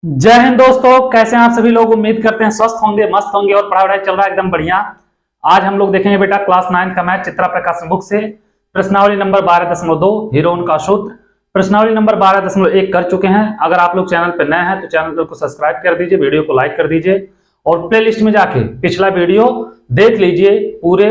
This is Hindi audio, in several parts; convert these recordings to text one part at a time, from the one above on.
जय हिंद दोस्तों, कैसे हैं आप सभी लोग। उम्मीद करते हैं स्वस्थ होंगे, मस्त होंगे और पढ़ाई चल रहा है एकदम बढ़िया। आज हम लोग देखेंगे बेटा क्लास 9 का मैथ चित्रा प्रकाशन बुक से प्रश्नावली नंबर 12.2 हीरोन का सूत्र। प्रश्नावली नंबर 12.1 कर चुके हैं। अगर आप लोग चैनल पर नए हैं तो चैनल को सब्सक्राइब कर दीजिए, वीडियो को लाइक कर दीजिए और प्ले लिस्ट में जाके पिछला वीडियो देख लीजिए। पूरे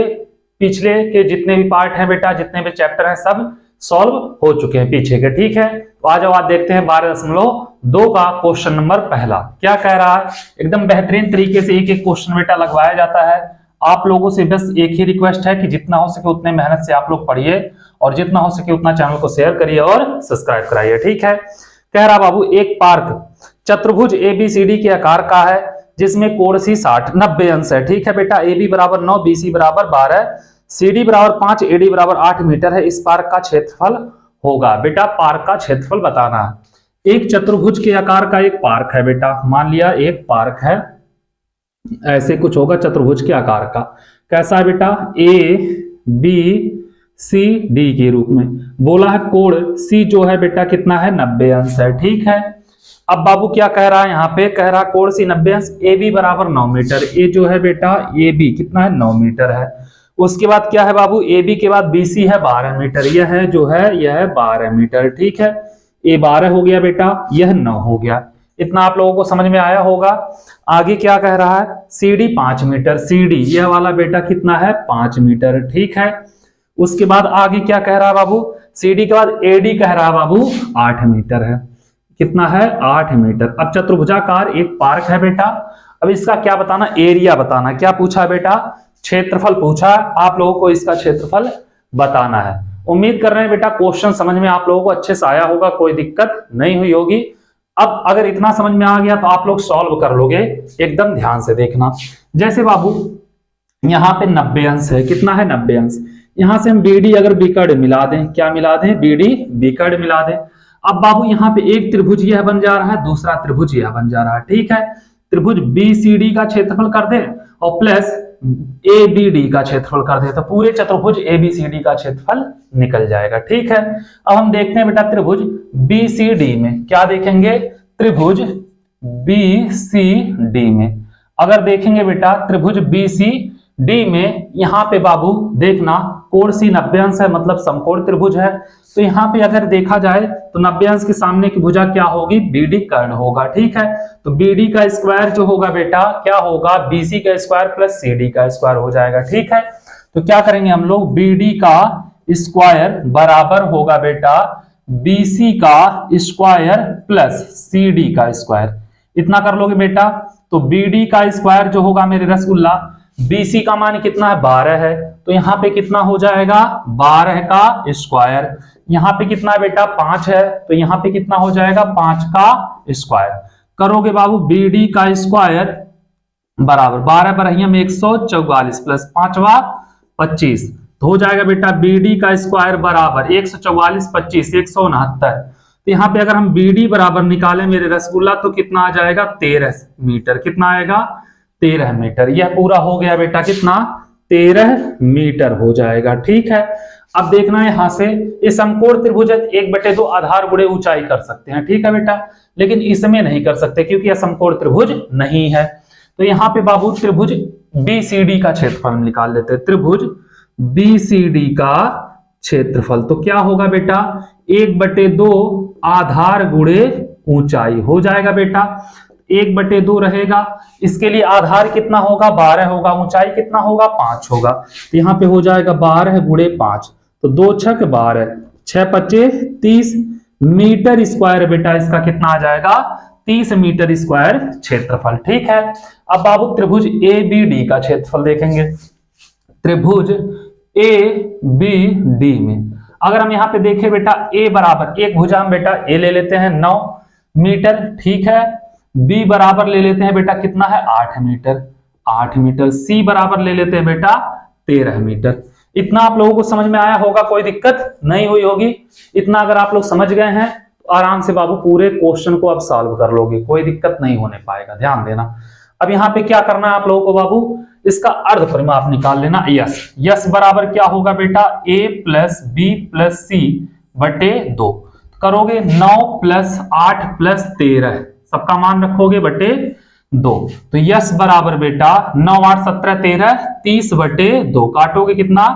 पिछले के जितने भी पार्ट हैं बेटा, जितने भी चैप्टर हैं, सब सॉल्व हो चुके हैं पीछे के। ठीक है, तो आज आप देखते हैं 12.2 का क्वेश्चन नंबर पहला क्या कह रहा है। एकदम बेहतरीन तरीके से एक एक क्वेश्चन बेटा लगवाया जाता है। आप लोगों से बस एक ही रिक्वेस्ट है कि जितना हो सके उतने मेहनत से आप लोग पढ़िए और जितना हो सके उतना चैनल को शेयर करिए और सब्सक्राइब कराइए। ठीक है, कह रहा बाबू एक पार्क चतुर्भुज ABCD के आकार का है जिसमें कोण सी 90 अंश है। ठीक है बेटा, AB बराबर 9, BC बराबर 12, CD बराबर 5, AD बराबर 8 मीटर है। इस पार्क का क्षेत्रफल होगा। बेटा पार्क का क्षेत्रफल बताना है। एक चतुर्भुज के आकार का एक पार्क है बेटा, मान लिया एक पार्क है, ऐसे कुछ होगा चतुर्भुज के आकार का। कैसा है बेटा, ABCD के रूप में। बोला है कोण C जो है बेटा कितना है, 90 अंश है। ठीक है, अब बाबू क्या कह रहा है, यहाँ पे कह रहा है कोण C 90 अंश, AB बराबर 9 मीटर। A जो है बेटा AB कितना है, 9 मीटर है। उसके बाद क्या है बाबू, AB के बाद BC है 12 मीटर। यह है जो है यह है 12 मीटर। ठीक है, A 12 हो गया बेटा, यह 9 हो गया। इतना आप लोगों को समझ में आया होगा। आगे क्या कह रहा है, CD 5 मीटर। CD यह वाला बेटा कितना है, 5 मीटर। ठीक है, उसके बाद आगे क्या कह रहा है बाबू, CD के बाद AD कह रहा है बाबू 8 मीटर है। कितना है, 8 मीटर। अब चतुर्भुजाकार एक पार्क है बेटा। अब इसका क्या बताना, एरिया बताना। क्या पूछा है बेटा, क्षेत्रफल पूछा। आप लोगों को इसका क्षेत्रफल बताना है। उम्मीद कर रहे हैं बेटा क्वेश्चन समझ में आप लोगों को अच्छे से आया होगा, कोई दिक्कत नहीं हुई होगी। अब अगर इतना समझ में आ गया तो आप लोग सॉल्व कर लोगे। एकदम ध्यान से देखना। जैसे बाबू यहाँ पे 90 अंश है, कितना है, 90 अंश। यहां से हम BD अगर बीकड़ मिला दें, क्या मिला दें, BD बीकड़ मिला दें। अब बाबू यहाँ पे एक त्रिभुज यह बन जा रहा है, दूसरा त्रिभुज यह बन जा रहा है। ठीक है, त्रिभुज BCD का क्षेत्रफल कर दे और प्लस ABD का क्षेत्रफल कर दे तो पूरे चतुर्भुज ABCD का क्षेत्रफल निकल जाएगा। ठीक है, अब हम देखते हैं बेटा त्रिभुज BCD में क्या देखेंगे, त्रिभुज BCD में अगर देखेंगे बेटा त्रिभुज BCD में यहाँ पे बाबू देखना कोण C 90 अंश है, मतलब समकोण त्रिभुज है। तो यहाँ पे अगर देखा जाए तो 90 अंश के सामने की भुजा क्या होगी, BD कर्ण होगा। ठीक है, तो BD का स्क्वायर जो होगा बेटा क्या होगा, BC का स्क्वायर प्लस CD का स्क्वायर हो जाएगा। ठीक है, तो क्या करेंगे हम लोग, BD का स्क्वायर बराबर होगा बेटा BC का स्क्वायर प्लस CD का स्क्वायर। इतना कर लोगे बेटा, तो BD का स्क्वायर जो होगा मेरे रसगुल्ला, BC का मान कितना है, 12 है, तो यहाँ पे कितना हो जाएगा, 12 का स्क्वायर। यहाँ पे कितना है बेटा, 5 है, तो यहाँ पे कितना हो जाएगा, 5 का स्क्वायर। करोगे बाबू BD का स्क्वायर बराबर 12 बरहिया में 144 प्लस 5वां 25, तो हो जाएगा बेटा BD का स्क्वायर बराबर 144 25 169। तो यहाँ पे अगर हम BD बराबर निकालें मेरे रसगुल्ला तो कितना आ जाएगा, 13 मीटर। कितना आएगा, 13 मीटर। यह पूरा हो गया बेटा कितना, 13 मीटर हो जाएगा। ठीक है, अब देखना यहां से ये समकोण त्रिभुज 1/2 आधार गुणे ऊंचाई कर सकते हैं। ठीक है बेटा, लेकिन इसमें नहीं कर सकते क्योंकि यह समकोण त्रिभुज नहीं है। तो यहाँ पे बाबू त्रिभुज BCD का क्षेत्रफल निकाल लेते हैं। त्रिभुज BCD का क्षेत्रफल तो क्या होगा बेटा, 1/2 आधार गुणे ऊंचाई हो जाएगा बेटा। 1/2 रहेगा, इसके लिए आधार कितना होगा, 12 होगा, ऊंचाई कितना होगा, 5 होगा। तो यहाँ पे हो जाएगा 12 गुणे 5, तो 2 छक 12, 6 पच्चे 30 मीटर स्क्वायर बेटा इसका कितना आ जाएगा, 30 मीटर स्क्वायर क्षेत्रफल। ठीक है, अब बाबू त्रिभुज ABD का क्षेत्रफल देखेंगे। त्रिभुज ABD में अगर हम यहाँ पे देखें बेटा A बराबर, एक भुजा हम बेटा A ले लेते हैं 9 मीटर। ठीक है, B बराबर ले लेते हैं बेटा कितना है, 8 मीटर, 8 मीटर। C बराबर ले लेते हैं बेटा 13 मीटर। इतना आप लोगों को समझ में आया होगा, कोई दिक्कत नहीं हुई होगी। इतना अगर आप लोग समझ गए हैं तो आराम से बाबू पूरे क्वेश्चन को अब सॉल्व कर लोगे, कोई दिक्कत नहीं होने पाएगा। ध्यान देना। अब यहाँ पे क्या करना है आप लोगों को बाबू, इसका अर्ध परिमाप निकाल लेना। यस बराबर क्या होगा बेटा, A plus B plus C बटे 2। करोगे 9 प्लस 8 प्लस 13 सबका मान रखोगे बटे 2। तो यस बराबर बेटा 9 8 17 13 30 बटे 2, काटोगे कितना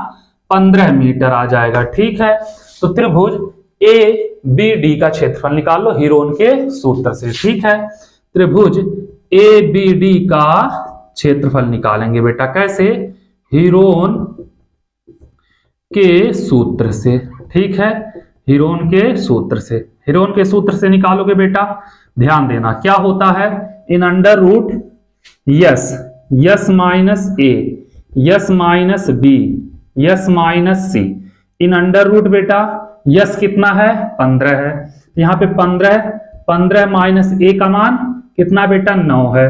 15 मीटर आ जाएगा। ठीक है, तो त्रिभुज ए बी डी का क्षेत्रफल निकाल लो हीरोन के सूत्र से। ठीक है, त्रिभुज ए बी डी का क्षेत्रफल निकालेंगे बेटा, कैसे, हीरोन के सूत्र से। ठीक है, हीरोन के सूत्र से, हीरोन के सूत्र से निकालोगे बेटा, ध्यान देना क्या होता है, in under root S, S minus A, yes minus B, yes minus C, in under root बेटा यस कितना है 15 है, यहां पे 15 माइनस ए का मान कितना बेटा 9 है,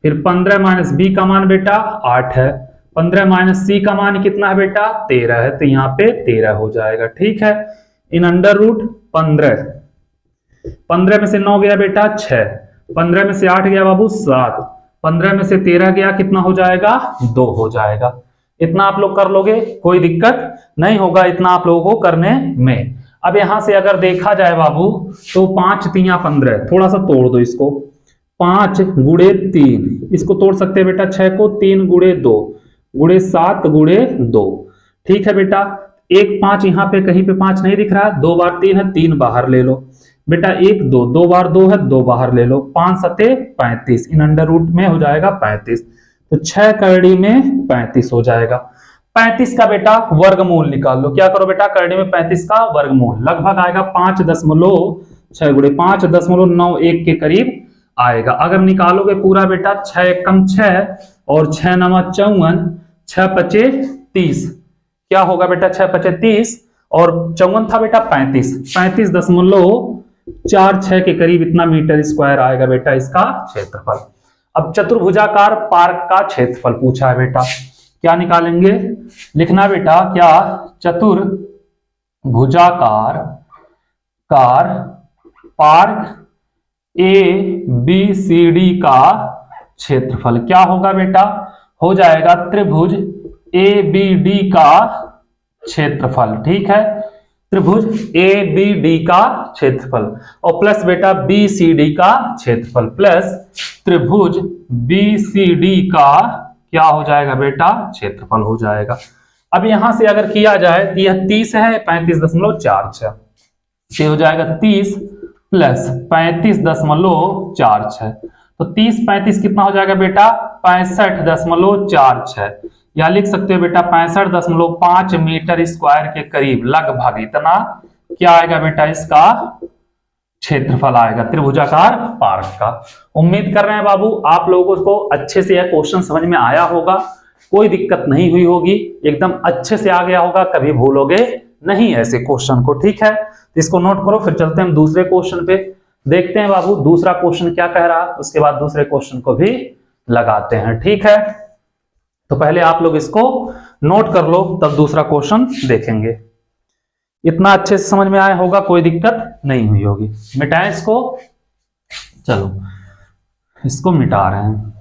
फिर 15 माइनस बी का मान बेटा 8 है, 15 माइनस सी का मान कितना है बेटा 13 है, तो यहाँ पे 13 हो जाएगा। ठीक है, इन अंडर रूट 15 में से 9 गया बेटा 6, 15 में से 8 गया बाबू 7, 15 में से 13 गया कितना हो जाएगा 2 हो जाएगा। इतना आप लोग कर लोगे, कोई दिक्कत नहीं होगा इतना आप लोगों को करने में। अब यहां से अगर देखा जाए बाबू तो 5 तिया 15, थोड़ा सा तोड़ दो इसको, 5 गुणे 3, इसको तोड़ सकते हैं बेटा 6 को, 3 गुणे 2 गुणे 7 गुणे 2। ठीक है बेटा, एक 5 यहाँ पे कहीं पे 5 नहीं दिख रहा है, 2 बार 3 है, 3 बाहर ले लो बेटा, 1 2, 2 बार 2 है, 2 बाहर ले लो, 5 सते 35, इन अंडर रूट में हो जाएगा 35, तो 6 करड़ी में 35 हो जाएगा। 35 का बेटा वर्गमूल निकाल लो, क्या करो बेटा करड़ी में 35 का वर्गमूल, लगभग आएगा 5.6 गुणे 5.91 के करीब आएगा। अगर निकालोगे पूरा बेटा 6 कम 6 और 6 नमा 54, 6 पचे 30, क्या होगा बेटा 6 पचे 30 और 54 था बेटा 35, 35.46 के करीब इतना मीटर स्क्वायर आएगा बेटा इसका क्षेत्रफल। अब चतुर्भुजाकार पार्क का क्षेत्रफल पूछा है बेटा, क्या निकालेंगे, लिखना बेटा क्या, चतुर्भुजाकार park A B C D का क्षेत्रफल क्या होगा बेटा, हो जाएगा त्रिभुज ए बी डी का क्षेत्रफल। ठीक है, त्रिभुज ए बी डी का क्षेत्रफल और प्लस बेटा बी सी डी का क्षेत्रफल प्लस त्रिभुज बी सी डी का क्या हो जाएगा बेटा क्षेत्रफल हो जाएगा। अब यहां से अगर किया जाए तो यह 30 है 35.46, ये हो जाएगा 30 प्लस 35.46, तो 30 35 कितना हो जाएगा बेटा 65.46, या लिख सकते हो बेटा 65.5 मीटर स्क्वायर के करीब, लगभग इतना क्या आएगा बेटा इसका क्षेत्रफल आएगा त्रिभुजाकार पार्क का। उम्मीद कर रहे हैं बाबू आप लोगों को अच्छे से यह क्वेश्चन समझ में आया होगा, कोई दिक्कत नहीं हुई होगी, एकदम अच्छे से आ गया होगा, कभी भूलोगे नहीं ऐसे क्वेश्चन को। ठीक है, तो इसको नोट करो, फिर चलते हैं हम दूसरे क्वेश्चन पे, देखते हैं बाबू दूसरा क्वेश्चन क्या कह रहा है, उसके बाद दूसरे क्वेश्चन को भी लगाते हैं। ठीक है, तो पहले आप लोग इसको नोट कर लो, तब दूसरा क्वेश्चन देखेंगे। इतना अच्छे से समझ में आया होगा, कोई दिक्कत नहीं हुई होगी। मिटाएं इसको, चलो इसको मिटा रहे हैं।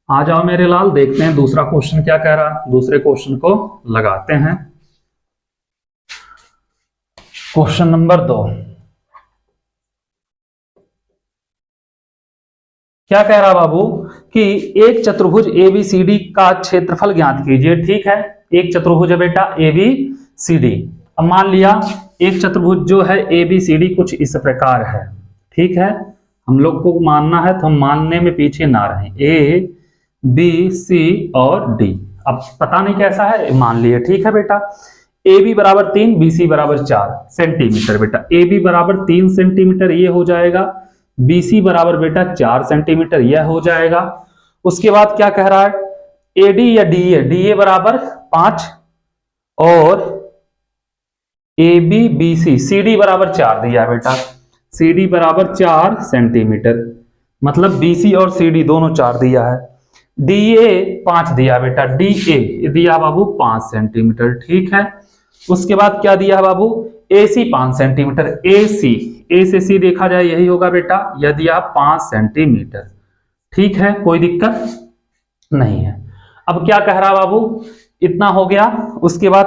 आ जाओ मेरे लाल, देखते हैं दूसरा क्वेश्चन क्या कह रहा है, दूसरे क्वेश्चन को लगाते हैं। क्वेश्चन नंबर 2 क्या कह रहा बाबू कि एक चतुर्भुज एबीसीडी का क्षेत्रफल ज्ञात कीजिए। ठीक है, एक चतुर्भुज है बेटा एबीसीडी। अब मान लिया एक चतुर्भुज जो है एबीसीडी कुछ इस प्रकार है। ठीक है, हम लोग को मानना है तो हम मानने में पीछे ना रहें, ए बी सी और डी। अब पता नहीं कैसा है, मान लिए। ठीक है बेटा, ए बी बराबर 3 बी सी बराबर 4 सेंटीमीटर बेटा, ए बी बराबर 3 सेंटीमीटर ये हो जाएगा, बी सी बराबर बेटा 4 सेंटीमीटर यह हो जाएगा। उसके बाद क्या कह रहा है, ए डी या डी ए, डी ए बराबर 5 और A B B C, C D बराबर 4 दिया बेटा, सी डी बराबर 4 सेंटीमीटर, मतलब बी सी और सी डी दोनों 4 दिया है। डी ए 5 दिया बेटा, डी ए दिया बाबू 5 सेंटीमीटर। ठीक है, उसके बाद क्या दिया है बाबू, ए सी 5 सेंटीमीटर, ए सी, ए से सी देखा जाए यही होगा बेटा, यह दिया 5 सेंटीमीटर। ठीक है, कोई दिक्कत नहीं है। अब क्या कह रहा बाबू, इतना हो गया। उसके बाद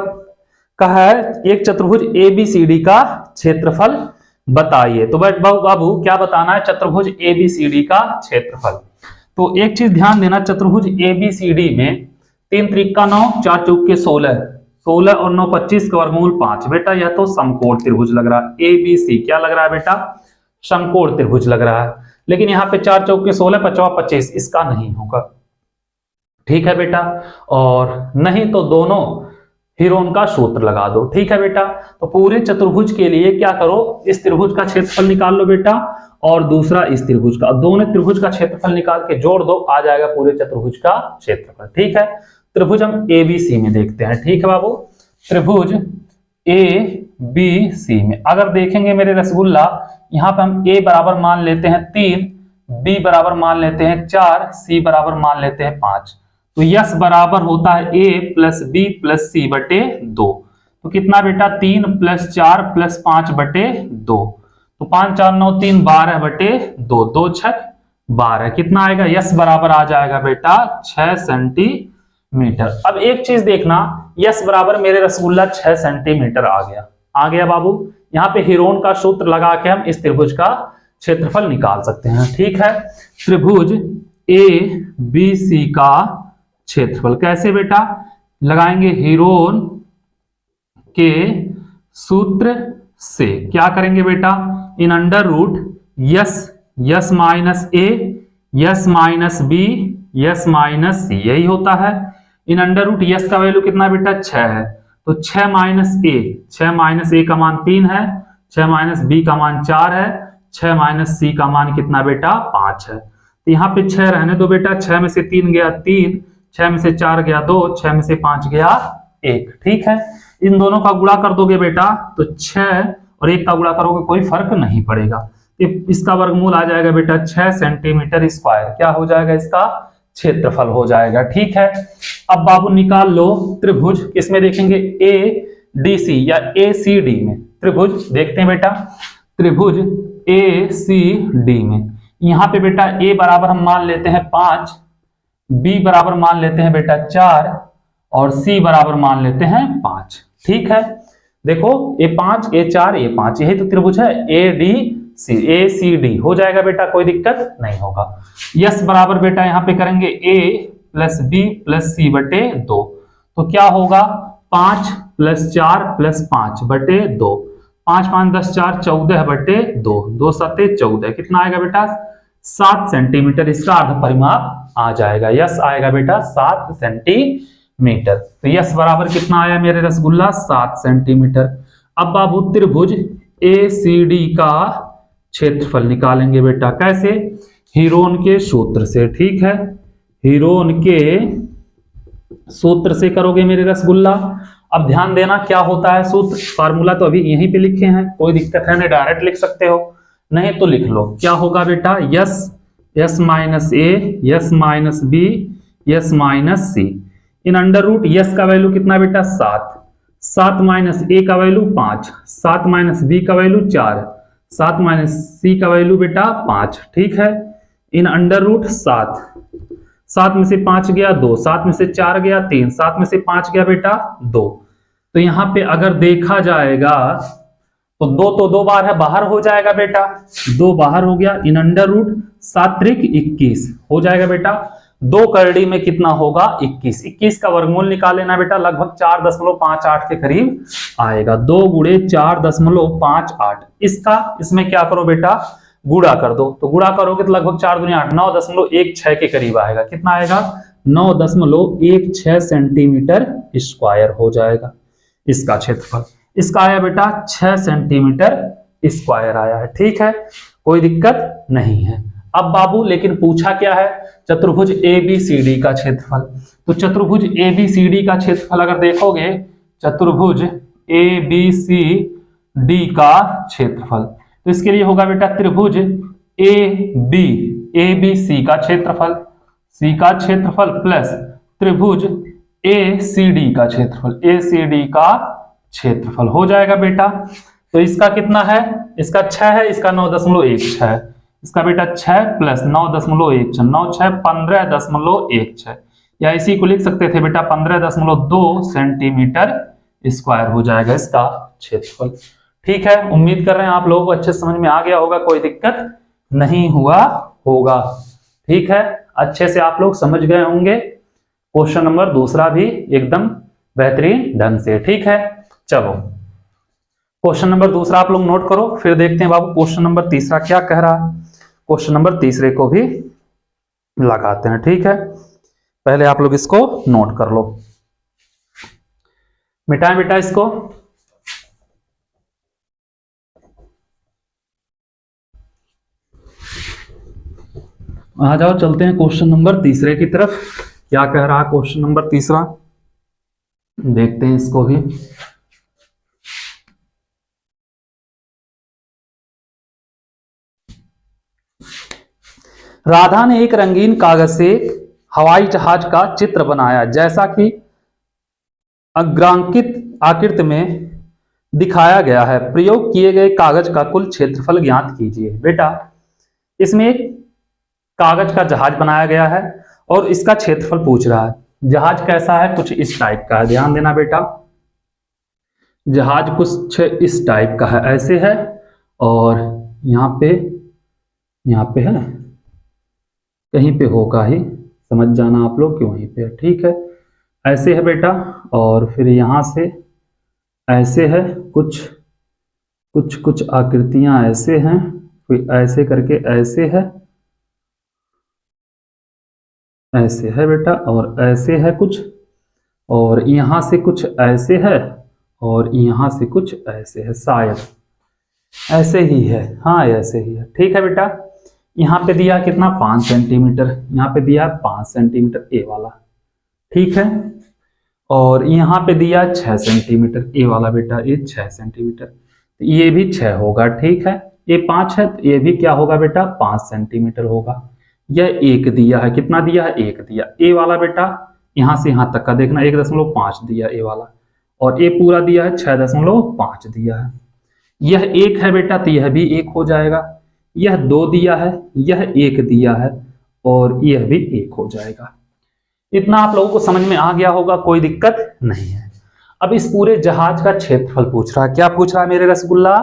कहा है एक चतुर्भुज ABCD का क्षेत्रफल बताइए। तो बाबू क्या बताना है, चतुर्भुज ABCD का क्षेत्रफल। तो एक चीज ध्यान देना, चतुर्भुज ABCD में 3 त्रिका 9, 4 चौके 16, 16 और 9 25 का वर्गमूल 5। बेटा यह तो समकोण त्रिभुज लग रहा है, ABC क्या लग रहा है बेटा, समकोण त्रिभुज लग रहा है। लेकिन यहाँ पे 4 चौके 16, 5 25, इसका नहीं होगा। ठीक है बेटा, और नहीं तो दोनों हीरोन का सूत्र लगा दो। ठीक है बेटा, तो पूरे चतुर्भुज के लिए क्या करो, इस त्रिभुज का क्षेत्रफल निकाल लो बेटा, और दूसरा इस त्रिभुज का, दोनों त्रिभुज का क्षेत्रफल निकाल के जोड़ दो, आ जाएगा पूरे चतुर्भुज का क्षेत्रफल। ठीक है, त्रिभुज हम ABC में देखते हैं। ठीक है बाबू, त्रिभुज ABC में अगर देखेंगे मेरे रसगुल्ला, यहाँ पे हम A बराबर मान लेते हैं 3, B बराबर मान लेते हैं 4, C बराबर मान लेते हैं 5। तो यस बराबर होता है A plus B plus C बटे 2। तो कितना बेटा, 3 प्लस 4 प्लस 5 बटे 2। तो 5 4 9 3 12 बटे 2, 2 6 12, कितना आएगा, यस बराबर आ जाएगा बेटा 6 सेंटीमीटर। अब एक चीज देखना, यस बराबर मेरे रसगुल्ला 6 सेंटीमीटर आ गया बाबू। यहाँ पे हीरोन का सूत्र लगा के हम इस त्रिभुज का क्षेत्रफल निकाल सकते हैं। ठीक है, त्रिभुज ABC का क्षेत्रफल कैसे बेटा लगाएंगे, हीरोन के सूत्र से क्या करेंगे बेटा, in under root s minus A, yes minus B, yes minus c, यही होता है। इन अंडर रूट यस का वैल्यू कितना बेटा 6 है, तो 6 माइनस ए, 6 माइनस ए का मान 3 है, 6 माइनस बी का मान 4 है, 6 माइनस सी का मान कितना बेटा 5 है। तो यहाँ पे 6 रहने दो बेटा, 6 में से 3 गया 3, 6 में से 4 गया 2, 6 में से 5 गया 1। ठीक है, इन दोनों का गुणा कर दोगे बेटा तो 6 और 1 का गुणा करोगे कोई फर्क नहीं पड़ेगा। इसका वर्गमूल आ जाएगा बेटा 6 सेंटीमीटर स्क्वायर, क्या हो जाएगा, इसका क्षेत्रफल हो जाएगा। ठीक है, अब बाबू निकाल लो त्रिभुज, किसमें देखेंगे, ADC या ACD में। त्रिभुज देखते हैं बेटा, त्रिभुज ACD में यहाँ पे बेटा A बराबर हम मान लेते हैं 5, B बराबर मान लेते हैं बेटा 4 और C बराबर मान लेते हैं 5। ठीक है, देखो A5 A4 A5, यही तो त्रिभुज है ACD हो जाएगा बेटा, कोई दिक्कत नहीं होगा। यस बराबर बेटा यहाँ पे करेंगे A plus B plus C बटे 2, तो क्या होगा 5 प्लस 4 प्लस 5 बटे 2, 5 5 10 4 14 बटे 2, 2 7 14, कितना आएगा बेटा 7 सेंटीमीटर, इसका अर्ध परिमाप आ जाएगा। यस आएगा बेटा 7 सेंटीमीटर। तो यस बराबर कितना आया मेरे रसगुल्ला 7 सेंटीमीटर। अब बाबू त्रिभुज ACD का क्षेत्रफल निकालेंगे बेटा, कैसे, हीरोन के सूत्र से। ठीक है, हीरोन के सूत्र से करोगे मेरे रसगुल्ला। अब ध्यान देना क्या होता है सूत्र, फार्मूला तो अभी यहीं पे लिखे हैं, कोई दिक्कत है नहीं, डायरेक्ट लिख सकते हो, नहीं तो लिख लो। क्या होगा बेटा, yes minus A, yes minus B, yes minus C, in under root yes का वैल्यू कितना बेटा 7, 7 माइनस ए का वैल्यू 5, 7 माइनस बी का वैल्यू 4, 7 माइनस सी का वैल्यू बेटा 5। ठीक है, इन अंडर रूट 7, 7 में से 5 गया 2, 7 में से 4 गया 3, 7 में से 5 गया बेटा 2। तो यहाँ पे अगर देखा जाएगा तो 2 तो 2 बार है, बाहर हो जाएगा बेटा, 2 बाहर हो गया, इन अंडर रूट 7 त्रिक 21 हो जाएगा बेटा, 2 करड़ी में कितना होगा 21, 21 का वर्गमूल निकाल लेना बेटा, लगभग 4.58 के करीब आएगा, 2 गुणे 4.58। इसमें क्या करो बेटा गुणा कर दो, तो गुणा करोगे तो लगभग 4 दूनी 8, 9.16 के करीब आएगा, कितना आएगा 9.16 सेंटीमीटर स्क्वायर हो जाएगा इसका क्षेत्रफल। इसका आया बेटा 6 सेंटीमीटर स्क्वायर आया है। ठीक है, कोई दिक्कत नहीं है। अब बाबू लेकिन पूछा क्या है, चतुर्भुज ABCD का क्षेत्रफल। तो चतुर्भुज ABCD का क्षेत्रफल अगर देखोगे, चतुर्भुज ABCD का क्षेत्रफल, तो इसके लिए होगा बेटा त्रिभुज ABC का क्षेत्रफल, C का क्षेत्रफल प्लस त्रिभुज ACD का क्षेत्रफल, ACD का क्षेत्रफल हो जाएगा बेटा। तो इसका कितना है, इसका 6 है, इसका 9.16 है, इसका बेटा 6 प्लस 9.16, 9 6 15.16, या इसी को लिख सकते थे बेटा 15.2 सेंटीमीटर स्क्वायर हो जाएगा इसका क्षेत्रफल। ठीक है, उम्मीद कर रहे हैं आप लोगों को अच्छे समझ में आ गया होगा, कोई दिक्कत नहीं हुआ होगा। ठीक है, अच्छे से आप लोग समझ गए होंगे। क्वेश्चन नंबर दूसरा भी एकदम बेहतरीन ढंग से। ठीक है, चलो क्वेश्चन नंबर दूसरा आप लोग नोट करो, फिर देखते हैं बाबू क्वेश्चन नंबर तीसरा क्या कह रहा है। क्वेश्चन नंबर तीसरे को भी लगाते हैं। ठीक है, पहले आप लोग इसको नोट कर लो, मिटाएं बेटा इसको। आ जाओ, चलते हैं क्वेश्चन नंबर तीसरे की तरफ। क्या कह रहा है क्वेश्चन नंबर तीसरा, देखते हैं इसको भी। राधा ने एक रंगीन कागज से हवाई जहाज का चित्र बनाया जैसा कि अग्रांकित आकृति में दिखाया गया है। प्रयोग किए गए कागज का कुल क्षेत्रफल ज्ञात कीजिए। बेटा, इसमें एक कागज का जहाज बनाया गया है और इसका क्षेत्रफल पूछ रहा है। जहाज कैसा है, कुछ इस टाइप का है, ध्यान देना बेटा। जहाज कुछ इस टाइप का है, ऐसे है, और यहाँ पे है, कहीं पे होगा ही, समझ जाना आप लोग कि वहीं पे है। ठीक है, ऐसे है बेटा, और फिर यहाँ से ऐसे है, कुछ आकृतियां ऐसे हैं, फिर ऐसे करके ऐसे है, ऐसे है बेटा, और ऐसे है कुछ, और यहाँ से कुछ ऐसे है, और यहाँ से कुछ ऐसे है, शायद ऐसे ही है, हाँ ऐसे ही है। ठीक है बेटा, यहाँ पे दिया कितना, 5 सेंटीमीटर, यहाँ पे दिया 5 सेंटीमीटर ए वाला। ठीक है, और यहाँ पे दिया 6 सेंटीमीटर ए वाला बेटा, ये 6 सेंटीमीटर, ये भी 6 होगा। ठीक है, ये 5 है तो ये भी क्या होगा बेटा, 5 सेंटीमीटर होगा। यह 1 दिया है, कितना दिया है, 1 दिया ए वाला बेटा, यहाँ से यहाँ तक का देखना 1.5 दिया ए वाला, और ए पूरा दिया है 6.5 दिया है। यह 1 है बेटा तो यह भी 1 हो जाएगा। यह 2 दिया है, यह 1 दिया है, और यह भी 1 हो जाएगा। इतना आप लोगों को समझ में आ गया होगा, कोई दिक्कत नहीं है। अब इस पूरे जहाज का क्षेत्रफल पूछ रहा है। क्या पूछ रहा है मेरे रसगुल्ला,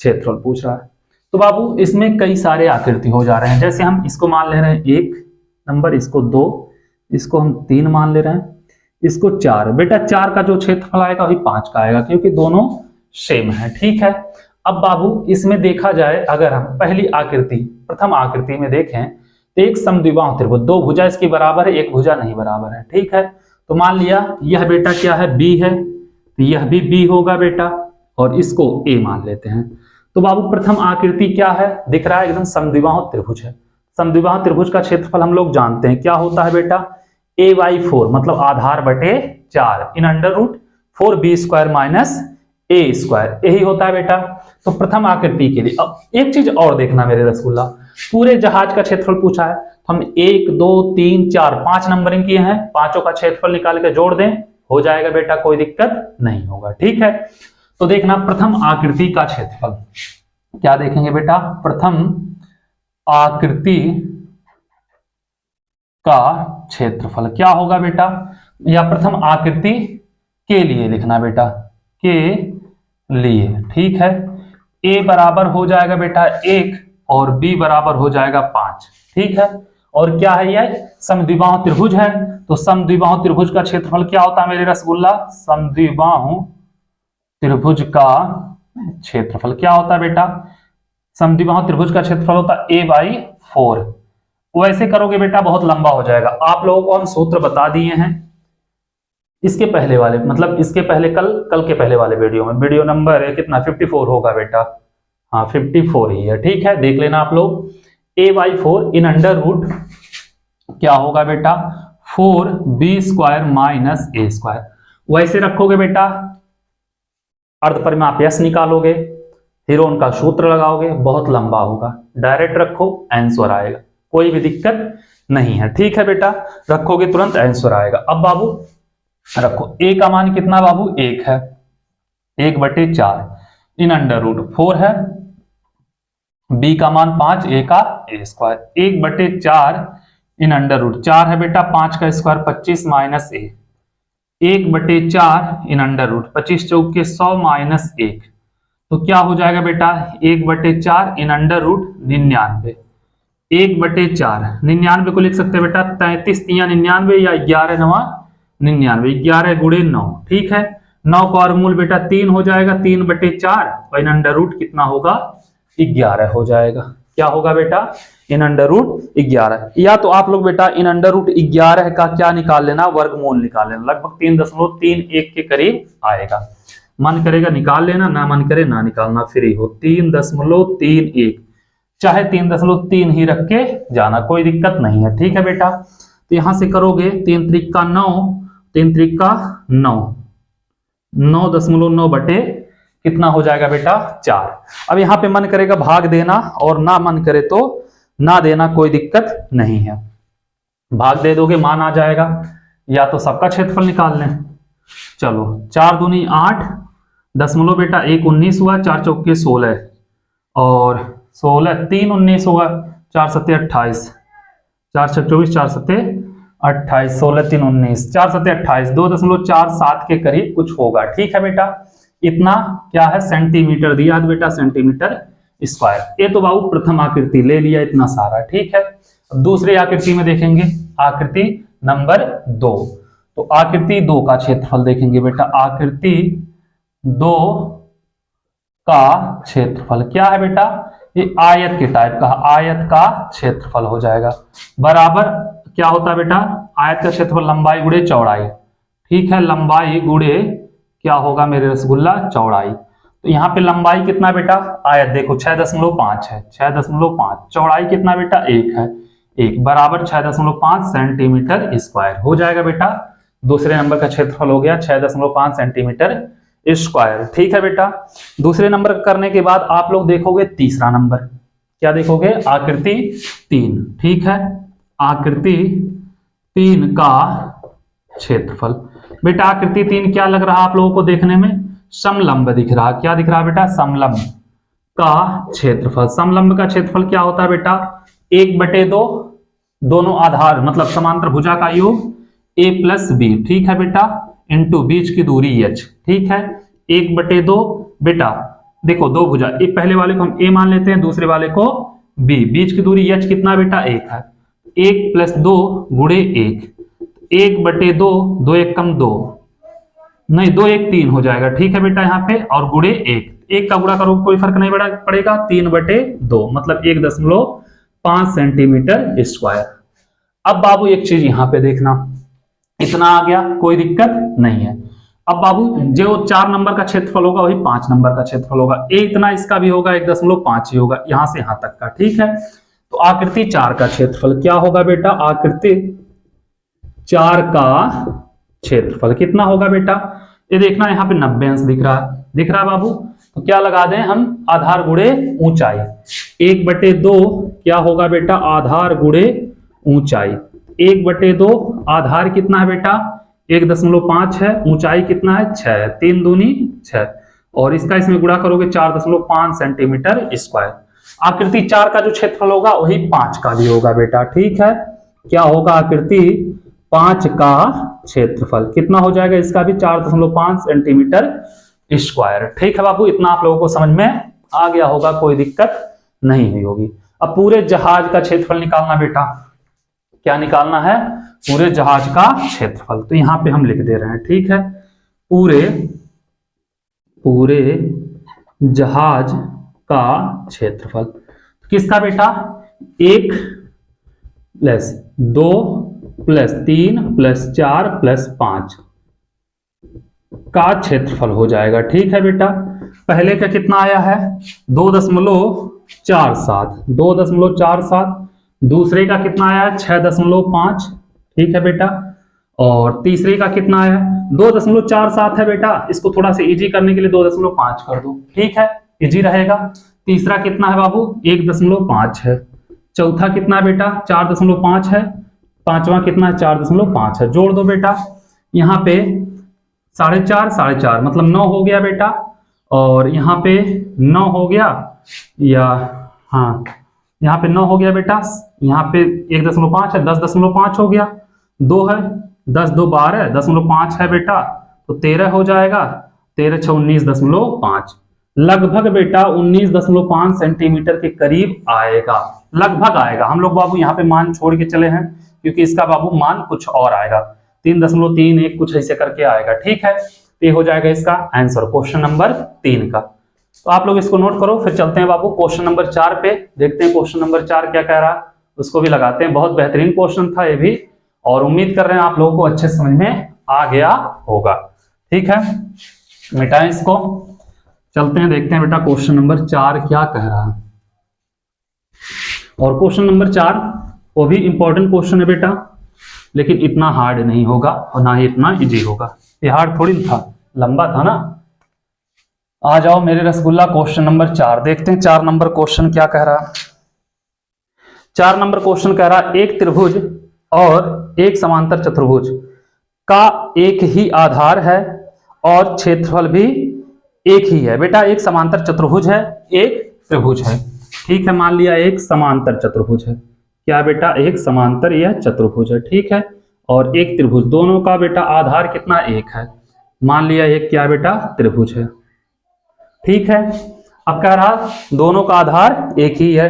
क्षेत्रफल पूछ रहा है। तो बाबू इसमें कई सारे आकृति हो जा रहे हैं, जैसे हम इसको मान ले रहे हैं 1 नंबर, इसको 2, इसको हम 3 मान ले रहे हैं, इसको 4। बेटा 4 का जो क्षेत्रफल आएगा वही 5 का आएगा, क्योंकि दोनों सेम है। ठीक है, अब बाबू इसमें देखा जाए, अगर हम पहली आकृति, प्रथम आकृति में देखें तो एक समद्विबाहु त्रिभुज, 2 भुजा इसकी बराबर है, 1 भुजा नहीं बराबर है। ठीक है, तो मान लिया यह बेटा क्या है, बी है, तो यह भी बी होगा बेटा, और इसको ए मान लेते हैं। तो बाबू प्रथम आकृति क्या है, दिख रहा है एकदम समद्विबाहु त्रिभुज है। समद्विबाहु त्रिभुज का क्षेत्रफल हम लोग जानते हैं, क्या होता है बेटा, a/4 मतलब आधार बटे 4 इन √4b² माइनस a², यही होता है बेटा। तो प्रथम आकृति के लिए अब एक चीज और देखना मेरे रसगुल्ला, पूरे जहाज का क्षेत्रफल पूछा है, हम 1 2 3 4 5 नंबरिंग किए हैं, पांचों का क्षेत्रफल निकाल के जोड़ दें, हो जाएगा बेटा, कोई दिक्कत नहीं होगा। ठीक है, तो देखना प्रथम आकृति का क्षेत्रफल क्या देखेंगे बेटा, प्रथम आकृति का क्षेत्रफल क्या होगा बेटा, या प्रथम आकृति के लिए लिखना बेटा, के लिए। ठीक है, a बराबर हो जाएगा बेटा 1 और b बराबर हो जाएगा 5। ठीक है, और क्या है, यह समद्विबाहु त्रिभुज है, तो समद्विबाहु त्रिभुज का क्षेत्रफल क्या होता है मेरे रसगुल्ला, समद्विबाहु त्रिभुज का क्षेत्रफल क्या होता है बेटा, समद्विबाहु त्रिभुज का क्षेत्रफल होता है a/4। वैसे करोगे बेटा बहुत लंबा हो जाएगा, आप लोगों को हम सूत्र बता दिए हैं इसके पहले वाले, मतलब इसके पहले कल के पहले वाले वीडियो में, वीडियो नंबर कितना 54 होगा बेटा, हाँ 54 ही है। ठीक है, देख लेना आप लोग, a/4 इन √ क्या होगा बेटा, 4b² माइनस a²। वैसे रखोगे बेटा, अर्धपरिमाप निकालोगे, हीरोन का सूत्र लगाओगे, बहुत लंबा होगा, डायरेक्ट रखो आंसर आएगा, कोई भी दिक्कत नहीं है। ठीक है बेटा, रखोगे तुरंत आंसर आएगा। अब बाबू रखो, a का मान कितना बाबू, 1 है, 1/4 इन √4 है, b का मान 5, a का a², 1/4 इन √4 है बेटा, 5 का square 25 minus a, 1/4 in under root 25 चौके 100 माइनस 1, तो क्या हो जाएगा बेटा 1/4 इन अंडर रूट 99। 1/4 99 को लिख सकते हैं बेटा 33 तिया 99 या 11 9 99, 11 गुणे 9, ठीक है। 9 का वर्गमूल बेटा 3 हो जाएगा, 3/4 और इन अंडर रूट कितना होगा 11 हो जाएगा। क्या होगा बेटा इन अंडर रूट 11, या तो आप लोग बेटा इन अंडर रूट 11 का क्या निकाल लेना वर्गमूल निकाल लेना, लगभग 3.31 के करीब आएगा। मन करेगा निकाल लेना, ना मन करे ना निकालना, फ्री हो। 3.31 चाहे 3.3 ही रख के जाना, कोई दिक्कत नहीं है, ठीक है बेटा। तो यहां से करोगे 3 त्रिक का 9, 3 त्रिक का 9, 9.9 बटे कितना हो जाएगा बेटा 4। अब यहां पे मन करेगा भाग देना और ना मन करे तो ना देना, कोई दिक्कत नहीं है। भाग दे दोगे मान आ जाएगा, या तो सबका क्षेत्रफल निकाल लें। चलो 4 दूनी 8, दशमलव बेटा 1 19 हुआ, 4 चौके 16 और 16 3 19 होगा, 4 सत्ते 28, 4 6 24, 4 सत्ते 28, 16 3 19, 4 सत्ते 28, 2.47 के करीब कुछ होगा, ठीक है बेटा। इतना क्या है सेंटीमीटर दिया है बेटा, सेंटीमीटर स्क्वायर। ये तो बाबू प्रथम आकृति ले लिया इतना सारा, ठीक है। अब दूसरी आकृति में देखेंगे, आकृति नंबर 2। तो आकृति 2 का क्षेत्रफल देखेंगे बेटा, आकृति 2 का क्षेत्रफल क्या है बेटा, ये आयत के टाइप का, आयत का क्षेत्रफल हो जाएगा बराबर क्या होता है बेटा, आयत का क्षेत्रफल लंबाई गुणे चौड़ाई, ठीक है। लंबाई गुणे क्या होगा मेरे रसगुल्ला चौड़ाई। तो यहाँ पे लंबाई कितना बेटा, आयत देखो 6.5 है, 6.5, चौड़ाई कितना बेटा 1 है, 1 बराबर 6.5 सेंटीमीटर स्क्वायर हो जाएगा बेटा। दूसरे नंबर का क्षेत्रफल हो गया 6.5 सेंटीमीटर स्क्वायर, ठीक है बेटा। दूसरे नंबर करने के बाद आप लोग देखोगे तीसरा नंबर, क्या देखोगे आकृति 3, ठीक है। आकृति 3 का क्षेत्रफल बेटा, आकृति 3 क्या लग रहा है आप लोगों को देखने में, समलंब दिख रहा, क्या दिख रहा है बेटा समलंब का क्षेत्रफल। समलंब का क्षेत्रफल क्या होता है बेटा 1/2, दोनों आधार मतलब समांतर भुजा का योग a + b, ठीक है बेटा, इंटू बीच की दूरी h, ठीक है। 1/2 बेटा देखो दो भुजा, एक पहले वाले को हम a मान लेते हैं, दूसरे वाले को b, बीच की दूरी h कितना बेटा 1 है, 1 + 2 गुणे 1, 1/2, 2 1 कम 2 नहीं 2 1 3 हो जाएगा, ठीक है बेटा यहाँ पे, और गुणे 1 का गुणा करो कोई फर्क नहीं पड़ेगा, 3/2 मतलब 1.5 सेंटीमीटर स्क्वायर। अब बाबू एक चीज यहाँ पे देखना, इतना आ गया कोई दिक्कत नहीं है। अब बाबू जो 4 नंबर का क्षेत्रफल होगा वही 5 नंबर का क्षेत्रफल होगा, इतना इसका भी होगा 1.5 ही होगा यहां से यहां तक का, ठीक है। तो आकृति 4 का क्षेत्रफल क्या होगा बेटा, आकृति 4 का क्षेत्रफल कितना होगा बेटा, ये देखना यहाँ पे 90 अंश दिख रहा है बाबू। तो क्या लगा दें हम, आधार गुणे ऊंचाई, 1/2 क्या होगा बेटा आधार गुणे ऊंचाई, 1/2 आधार कितना है बेटा 1.5 है, ऊंचाई कितना है 6 है, 3 दूनी 6 और इसका इसमें गुणा करोगे 4.5 सेंटीमीटर स्क्वायर। आकृति 4 का जो क्षेत्रफल होगा वही 5 का भी होगा बेटा, ठीक है। क्या होगा आकृति 5 का क्षेत्रफल कितना हो जाएगा, इसका भी 4.5 सेंटीमीटर स्क्वायर, ठीक है बाबू। इतना आप लोगों को समझ में आ गया होगा, कोई दिक्कत नहीं हुई होगी। अब पूरे जहाज का क्षेत्रफल निकालना बेटा, क्या निकालना है, पूरे जहाज का क्षेत्रफल। तो यहां पे हम लिख दे रहे हैं, ठीक है, पूरे जहाज का क्षेत्रफल किसका बेटा, 1 + 2 + 3 + 4 + 5 का क्षेत्रफल हो जाएगा, ठीक है बेटा। पहले का कितना आया है 2.47, दूसरे का कितना आया है 6.5, ठीक है बेटा, और तीसरे का कितना आया 2.47 है बेटा। इसको थोड़ा सा इजी करने के लिए 2.5 कर दो, ठीक है, इजी रहेगा। तीसरा कितना है बाबू 1.5 है, चौथा कितना है बेटा 4.5 है, पांचवा कितना है 4.5 है, जोड़ दो बेटा। यहाँ पे 4.5 मतलब 9 हो गया बेटा, और यहाँ पे 9 हो गया, या हाँ यहाँ पे 9 हो गया बेटा, यहाँ पे 1.5 है, 10.5 हो गया, 2 है 10 2 12 10.5 है बेटा, तो 13 हो जाएगा। 13 6 19.5, लगभग बेटा 19.5 सेंटीमीटर के करीब आएगा, लगभग आएगा। हम लोग बाबू यहाँ पे मान छोड़ के चले हैं क्योंकि इसका बाबू मान कुछ और आएगा, 3.31 कुछ ऐसे करके आएगा। ठीक है, ये हो जाएगा इसका आंसर क्वेश्चन नंबर 3 का। तो आप लोग इसको नोट करो, फिर चलते हैं बाबू क्वेश्चन नंबर 4 पे, देखते हैं क्वेश्चन नंबर 4 क्या कह रहा है, उसको भी लगाते हैं। बहुत बेहतरीन क्वेश्चन था ये भी, और उम्मीद कर रहे हैं आप लोगों को अच्छे समझ में आ गया होगा। ठीक है, मिटाएं इसको, चलते हैं देखते हैं बेटा क्वेश्चन नंबर 4 क्या कह रहा है। और क्वेश्चन नंबर 4 वो भी इंपॉर्टेंट क्वेश्चन है बेटा, लेकिन इतना हार्ड नहीं होगा और ना ही इतना इजी होगा। ये हार्ड थोड़ी था, लंबा था ना। आ जाओ मेरे रसगुल्ला, क्वेश्चन नंबर 4 देखते हैं। 4 नंबर क्वेश्चन क्या कह रहा है। 4 नंबर क्वेश्चन कह रहा है एक त्रिभुज और एक समांतर चतुर्भुज का एक ही आधार है और क्षेत्रफल भी एक ही है। बेटा एक समांतर चतुर्भुज है, एक त्रिभुज है। ठीक है, मान लिया एक समांतर चतुर्भुज है। क्या बेटा, एक समांतर या चतुर्भुज है। ठीक है, और एक त्रिभुज, दोनों का बेटा आधार कितना, एक है। मान लिया एक क्या बेटा, त्रिभुज है। ठीक है, अब कह रहा दोनों का आधार एक ही है,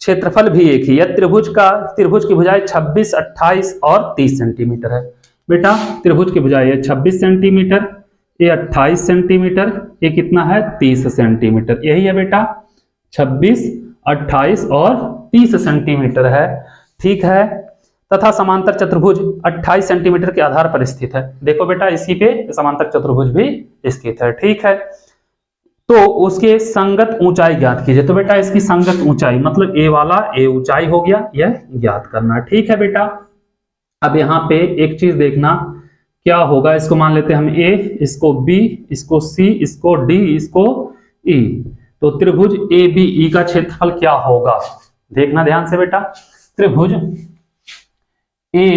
क्षेत्रफल भी एक ही है। त्रिभुज की भुजाएं 26, 28 और 30 सेंटीमीटर है। बेटा त्रिभुज की भुजाएं है 26 सेंटीमीटर, ये 28 सेंटीमीटर, ये कितना है 30 सेंटीमीटर। यही है बेटा 26, 28 और 30 सेंटीमीटर है। ठीक है, तथा समांतर चतुर्भुज 28 सेंटीमीटर के आधार पर स्थित है। देखो बेटा इसी पे समांतर चतुर्भुज भी स्थित है। ठीक है, तो उसके संगत ऊंचाई ज्ञात कीजिए। तो बेटा इसकी संगत ऊंचाई मतलब ए वाला ए ऊंचाई हो गया, यह ज्ञात करना। ठीक है बेटा, अब यहाँ पे एक चीज देखना क्या होगा, इसको मान लेते हैं हम ए, इसको बी, इसको सी, इसको डी, इसको ई। तो त्रिभुज ए बी ई का क्षेत्रफल क्या होगा, देखना ध्यान से बेटा। त्रिभुज ए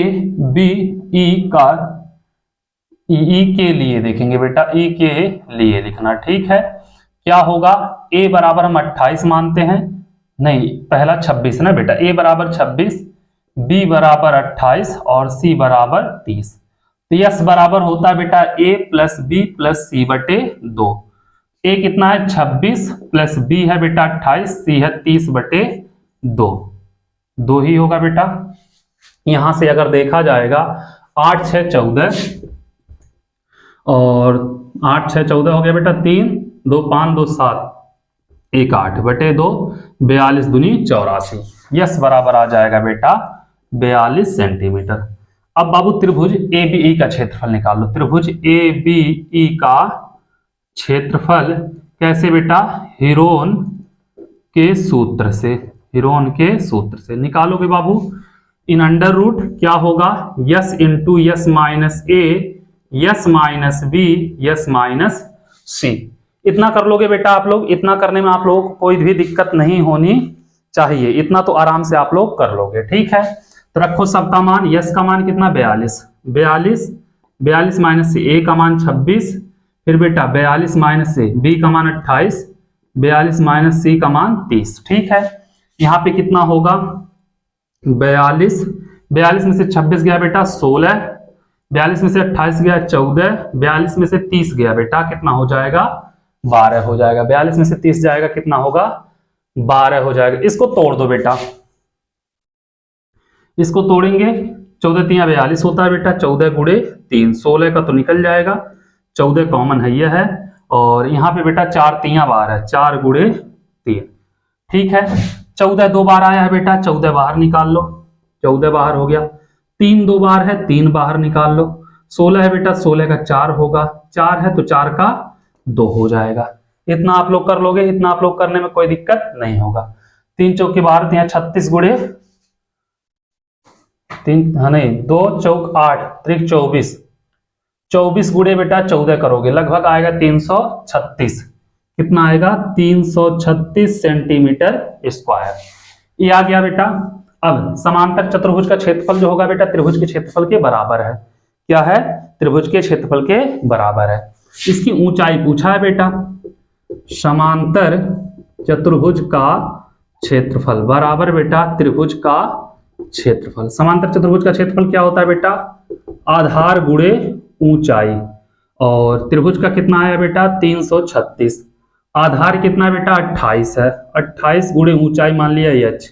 बी ई का ई के लिए देखेंगे बेटा, ई के लिए लिखना। ठीक है, क्या होगा, ए बराबर हम 28 मानते हैं, नहीं पहला 26 ना बेटा, ए बराबर 26, बी बराबर 28 और सी बराबर 30। तो यस बराबर होता है बेटा ए प्लस बी प्लस सी बटे 2। ए कितना है 26 प्लस बी है बेटा 28, सी है 30 बटे 2, 2 ही होगा बेटा। यहां से अगर देखा जाएगा 8 6 14 और 8 6 14 हो गया बेटा, 3 2 5 2 7 1 8 बटे 2, 42 दूनी 84। यस बराबर आ जाएगा बेटा 42 सेंटीमीटर। अब बाबू त्रिभुज ए बी ई का क्षेत्रफल निकाल लो। त्रिभुज ए बी ई का क्षेत्रफल कैसे बेटा, हीरोन के सूत्र से, हीरोन के सूत्र से निकालोगे बाबू। इन अंडर रूट क्या होगा, यस इंटू यस माइनस ए, yes minus B, yes minus c. इतना कर लोगे बेटा आप लोग, इतना करने में आप लोगों को कोई भी दिक्कत नहीं होनी चाहिए, इतना तो आराम से आप लोग कर लोगे। ठीक है, तो रखो सबका मान, यस का मान कितना 42, 42 माइनस से ए का मान 26, फिर बेटा 42 माइनस से बी का मान 28, 42 माइनस सी का मान 30। ठीक है, यहाँ पे कितना होगा 42 में से 26 गया बेटा 16, 42 में से 28 गया 14, 42 में से 30 गया बेटा कितना हो जाएगा 12 हो जाएगा। 42 में से 30 जाएगा कितना होगा 12 हो जाएगा। इसको तोड़ दो बेटा, इसको तोड़ेंगे, 14 3 42 होता है बेटा, 14 गुणे 3 16 का तो निकल जाएगा, 14 कॉमन है यह है, और यहाँ पे बेटा 4 3 12, 4 गुणे 3। ठीक है, 14 2 बार आया है बेटा, 14 बाहर निकाल लो, 14 बाहर हो गया, 3 2 बार है 3 बाहर निकाल लो, 16 है बेटा 16 का 4 होगा, 4 है तो 4 का 2 हो जाएगा। इतना आप लोग कर लोगे, इतना आप लोग करने में कोई दिक्कत नहीं होगा। 3 चौके बाहर 36 गुणे 3 नहीं 2 चौक 8 त्रिक 24, 24 गुणे बेटा 14 करोगे लगभग आएगा 336। कितना आएगा 336 सेंटीमीटर स्क्वायर। ये आ गया बेटा। अब समांतर चतुर्भुज का क्षेत्रफल जो होगा बेटा त्रिभुज के क्षेत्रफल के बराबर है। क्या है, त्रिभुज के क्षेत्रफल के बराबर है। इसकी ऊंचाई पूछा है बेटा, समांतर चतुर्भुज का क्षेत्रफल बराबर बेटा त्रिभुज का क्षेत्रफल। समांतर चतुर्भुज का क्षेत्रफल क्या होता है बेटा आधार गुणे ऊंचाई, और त्रिभुज का कितना आया बेटा 336, आधार कितना बेटा 28 है, 28 गुणे ऊंचाई मान लिया h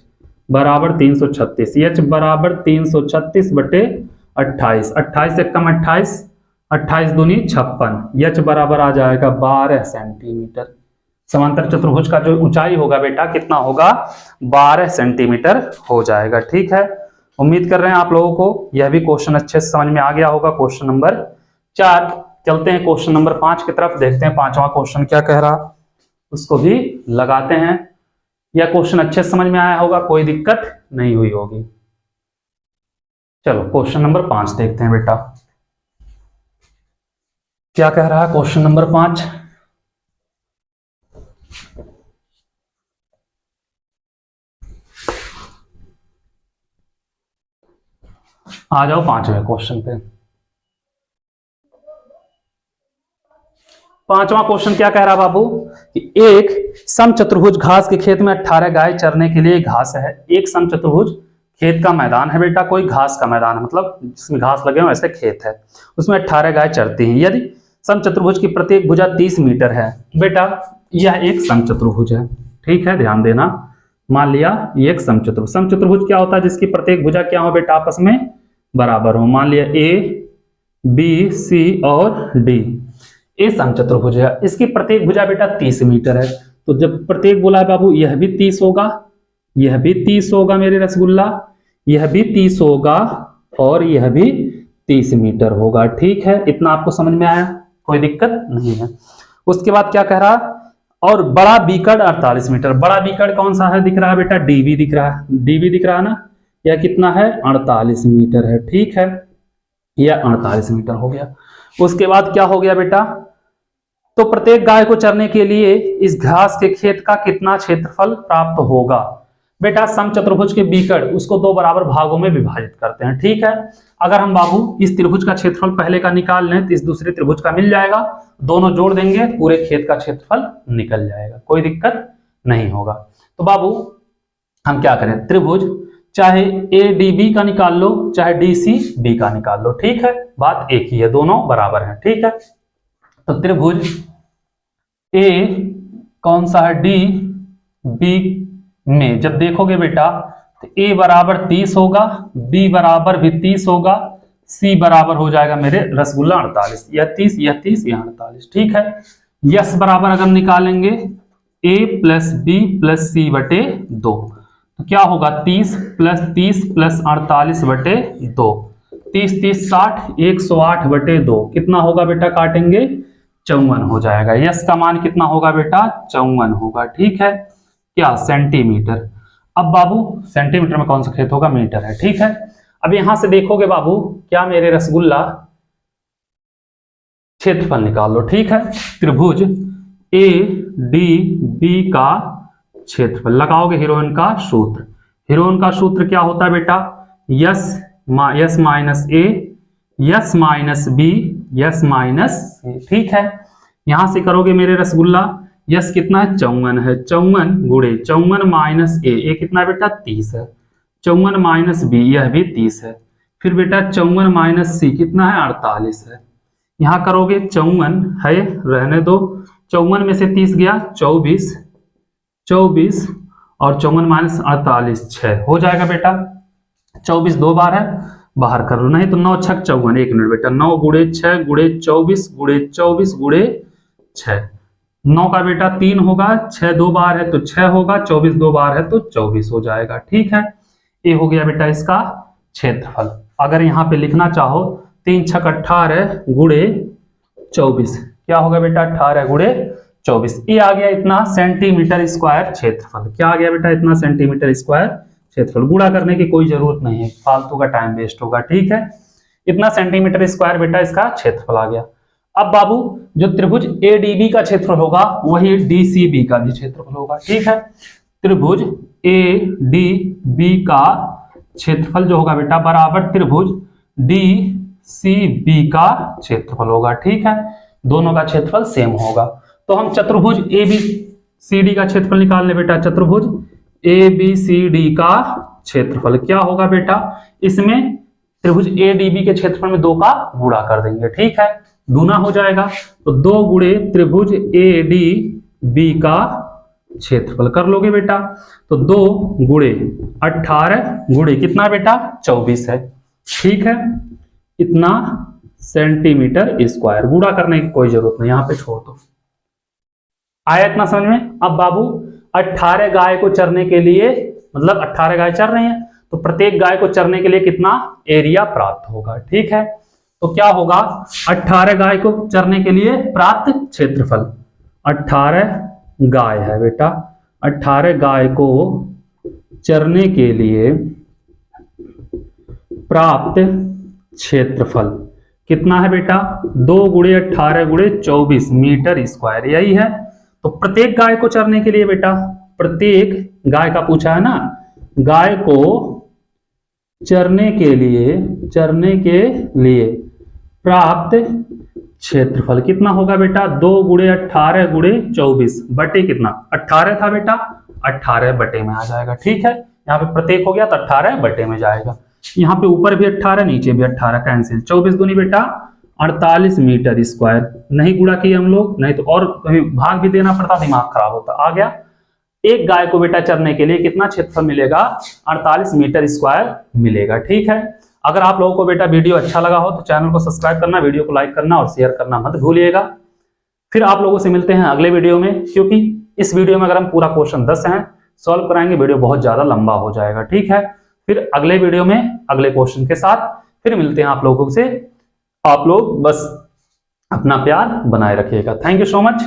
बराबर 336, h बराबर 336 बटे 28, 28 से कम 28, 28 दूनी 56, h बराबर आ जाएगा 12 सेंटीमीटर। समांतर चतुर्भुज का जो ऊंचाई होगा बेटा कितना होगा 12 सेंटीमीटर हो जाएगा। ठीक है, उम्मीद कर रहे हैं आप लोगों को यह भी क्वेश्चन अच्छे से समझ में आ गया होगा। क्वेश्चन नंबर 4, चलते हैं क्वेश्चन नंबर 5 की तरफ, देखते हैं पांचवा क्वेश्चन क्या कह रहा, उसको भी लगाते हैं। यह क्वेश्चन अच्छे से समझ में आया होगा, कोई दिक्कत नहीं हुई होगी। चलो क्वेश्चन नंबर 5 देखते हैं बेटा क्या कह रहा है। क्वेश्चन नंबर 5, आ जाओ पांचवें क्वेश्चन पे। पांचवा क्वेश्चन क्या कह रहा बाबू कि एक समचतुर्भुज घास के खेत में 18 गाय चरने के लिए घास है। एक समचतुर्भुज खेत का मैदान है बेटा, कोई घास का मैदान है, मतलब जिसमें घास लगे हो ऐसे खेत है, उसमें 18 गाय चरती हैं। यदि समचतुर्भुज की प्रत्येक भुजा 30 मीटर है। बेटा यह एक समचतुर्भुज है, ठीक है, ध्यान देना। मान लिया ये एक समचतुर्भुज, समचतुर्भुज क्या होता है जिसकी प्रत्येक भुजा क्या हो बेटा आपस में बराबर हो। मान लिया ए बी सी और डी, ए समचतुर्भुज है, इसकी प्रत्येक भुजा बेटा 30 मीटर है। तो जब प्रत्येक बोला है बाबू यह भी 30 होगा, यह भी 30 होगा मेरे रसगुल्ला, यह भी 30 होगा और यह भी 30 मीटर होगा। ठीक है, इतना आपको समझ में आया, कोई दिक्कत नहीं है। उसके बाद क्या कह रहा, और बड़ा बीकड़ 48 मीटर। बड़ा बीकड़ कौन सा है दिख रहा है बेटा, डीबी दिख रहा है, डीबी दिख रहा है ना, यह कितना है 48 मीटर है। ठीक है, यह 48 मीटर हो गया। उसके बाद क्या हो गया बेटा, तो प्रत्येक गाय को चरने के लिए इस घास के खेत का कितना क्षेत्रफल प्राप्त होगा। बेटा समचतुर्भुज के बीकड़ उसको दो बराबर भागों में विभाजित करते हैं। ठीक है, अगर हम बाबू इस त्रिभुज का क्षेत्रफल पहले का निकाल लें तो इस दूसरे त्रिभुज का मिल जाएगा, दोनों जोड़ देंगे पूरे खेत का क्षेत्रफल निकल जाएगा, कोई दिक्कत नहीं होगा। तो बाबू हम क्या करें, त्रिभुज चाहे ए डी बी का निकाल लो चाहे डी सी बी का निकाल लो, ठीक है, बात एक ही है, दोनों बराबर हैं। ठीक है, तो त्रिभुज ए कौन सा है डी बी में जब देखोगे बेटा तो ए बराबर 30 होगा, बी बराबर भी 30 होगा, सी बराबर हो जाएगा मेरे रसगुल्ला 48, यह 30 यह 30 यह 48। ठीक है, यस बराबर अगर निकालेंगे ए प्लस बी प्लस सी बटे 2, तो क्या होगा 30 प्लस 48 बटे 2, 30 30 60 108 बटे 2, कितना होगा बेटा काटेंगे 54 हो जाएगा। यस का मान कितना होगा बेटा 54 होगा। ठीक है, क्या सेंटीमीटर। अब बाबू सेंटीमीटर में कौन सा खेत होगा, मीटर है। ठीक है, अब यहां से देखोगे बाबू क्या मेरे रसगुल्ला क्षेत्रफल निकाल लो। ठीक है, त्रिभुज ए डी बी का क्षेत्रफल लगाओगे हीरोइन का सूत्र। हीरोइन का सूत्र क्या होता है बेटा, यस माइनस ए yes minus B yes minus c. ठीक है, यहां से करोगे मेरे रसगुल्ला, यस कितना है 54 है, 54 गुणे 54 माइनस ए कितना बेटा 30 है, 54 माइनस बी यह भी 30 है, फिर बेटा 54 माइनस सी कितना है 48 है। यहां करोगे 54 है रहने दो, 54 में से 30 गया 24 और 54 माइनस 48 6 हो जाएगा बेटा। 24 दो बार है, बाहर कर लो, नहीं तो 9 छक 54, एक मिनट बेटा, 9 गुणे 6 गुणे 24 गुणे 24 गुणे 6, 9 का बेटा 3 होगा, 6 दो बार है तो 6 होगा, 24 दो बार है तो 24 हो जाएगा। ठीक है, ये हो गया बेटा इसका क्षेत्रफल। अगर यहाँ पे लिखना चाहो 3 छक 18 गुणे 24, क्या होगा बेटा 18 गुणे 24, ये आ गया इतना सेंटीमीटर स्क्वायर क्षेत्रफल। क्या आ गया बेटा इतना सेंटीमीटर स्क्वायर क्षेत्रफल। गुणा करने की कोई जरूरत नहीं है, फालतू का टाइम वेस्ट होगा। ठीक है, इतना सेंटीमीटर स्क्वायर बेटा इसका क्षेत्रफल आ गया। अब बाबू जो त्रिभुज एडीबी का क्षेत्रफल होगा वही डीसीबी का भी क्षेत्रफल होगा। ठीक है, त्रिभुज एडीबी का क्षेत्रफल जो होगा बेटा बराबर त्रिभुज डीसीबी का क्षेत्रफल होगा। ठीक है, दोनों का क्षेत्रफल सेम होगा। तो हम चतुर्भुज एबीसीडी का क्षेत्रफल निकाल ले बेटा, चतुर्भुज एबीसीडी का क्षेत्रफल क्या होगा बेटा, इसमें त्रिभुज ADB के क्षेत्रफल में 2 का गुणा कर देंगे, ठीक है, दूना हो जाएगा। तो 2 गुणे त्रिभुज ADB का क्षेत्रफल कर लोगे बेटा। तो 2 गुणे 18 गुणे कितना बेटा 24 है, ठीक है, इतना सेंटीमीटर स्क्वायर। गुणा करने की कोई जरूरत नहीं, यहां पे छोड़ दो। आया इतना समझ में। अब बाबू 18 गाय को चरने के लिए, मतलब 18 गाय चर रही हैं, तो प्रत्येक गाय को चरने के लिए कितना एरिया प्राप्त होगा, ठीक है। तो क्या होगा 18 गाय को चरने के लिए प्राप्त क्षेत्रफल, 18 गाय है बेटा, 18 गाय को चरने के लिए प्राप्त क्षेत्रफल कितना है बेटा 2 गुणे 18 गुणे 24 मीटर स्क्वायर, यही है। तो प्रत्येक गाय को चरने के लिए बेटा, प्रत्येक गाय का पूछा है ना, गाय को चरने के लिए प्राप्त क्षेत्रफल कितना होगा बेटा 2 गुणे 18 गुणे 24 बटे कितना 18 था बेटा, 18 बटे में आ जाएगा, ठीक है। यहाँ पे प्रत्येक हो गया तो 18 बटे में जाएगा। यहाँ पे ऊपर भी 18 नीचे भी 18 कैंसिल, 24 दूनी बेटा 48 मीटर स्क्वायर। नहीं गुणा किए हम लोग, नहीं तो और भाग भी देना पड़ता, दिमाग खराब होता। आ गया। एक गाय को बेटा चरने के लिए कितना क्षेत्रफल मिलेगा 48 मीटर स्क्वायर मिलेगा, ठीक है। अगर आप लोगों को बेटा वीडियो अच्छा लगा हो तो चैनल को सब्सक्राइब करना, वीडियो को लाइक करना और शेयर करना मत भूलिएगा। फिर आप लोगों से मिलते हैं अगले वीडियो में, क्योंकि इस वीडियो में अगर हम पूरा क्वेश्चन 10 हैं सॉल्व कराएंगे, वीडियो बहुत ज्यादा लंबा हो जाएगा, ठीक है। फिर अगले वीडियो में अगले क्वेश्चन के साथ फिर मिलते हैं आप लोगों से। आप लोग बस अपना प्यार बनाए रखिएगा। Thank you so much.